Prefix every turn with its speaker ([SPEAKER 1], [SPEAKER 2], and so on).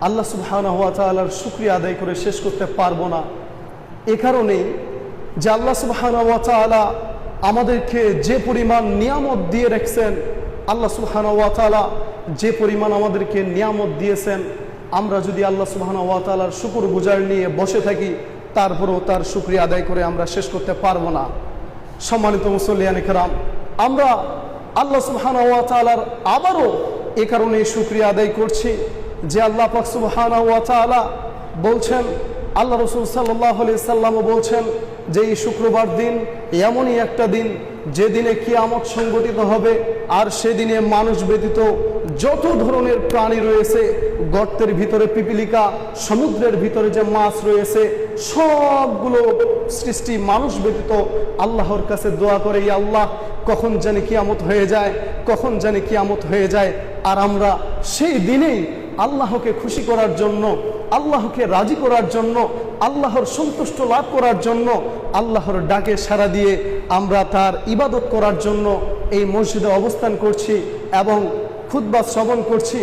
[SPEAKER 1] আল্লাহ সুবহানাহু ওয়া তাআলার শুকরিয়া আদায় করে শেষ করতে পারবো না। এ কারণেই যে আল্লাহ সুবহানাহু ওয়া তাআলা আমাদেরকে যে পরিমাণ নিয়ামত দিয়ে রেখেছেন, আল্লাহ সুবহানাহু ওয়া তাআলা যে পরিমাণ আমাদেরকে নিয়ামত দিয়েছেন, আমরা যদি আল্লাহ সুবহানাহু ওয়া তাআলার শুকরগুজার নিয়ে বসে থাকি, তারপরেও তার শুকরিয়া আদায় করে আমরা শেষ করতে পারবো না। সম্মানিত মুসল্লিয়ানে কেরাম, আমরা আল্লাহ সুবহানাহু ওয়া তাআলার আবারও এ কারণে শুকরিয়া আদায় করছি যে আল্লাহ পাক সুবহানাহু ওয়া তাআলা বলছেন, আল্লাহ রাসূল সাল্লাল্লাহু আলাইহি সাল্লামও বলছেন যে এই শুক্রবার দিন এমনই একটা দিন যে দিনে কিয়ামত সংঘটিত হবে, আর সেদিনে মানুষ ব্যতীত যত ধরনের প্রাণী রয়েছে, গর্তের ভিতরে পিপিলিকা, সমুদ্রের ভিতরে যে মাছ রয়েছে, সবগুলো সৃষ্টি মানুষ ব্যতীত আল্লাহর কাছে দোয়া করে, ইয়া আল্লাহ কখন জানি কিয়ামত হয়ে যায়, কখন জানি কিয়ামত হয়ে যায়। আর আমরা সেই দিনেই আল্লাহকে খুশি করার জন্য, আল্লাহকে রাজি করার জন্য, আল্লাহর সন্তুষ্ট লাভ করার জন্য, আল্লাহর ডাকে সাড়া দিয়ে আমরা তার ইবাদত করার জন্য এই মসজিদে অবস্থান করছি এবং খুতবা শ্রবণ করছি।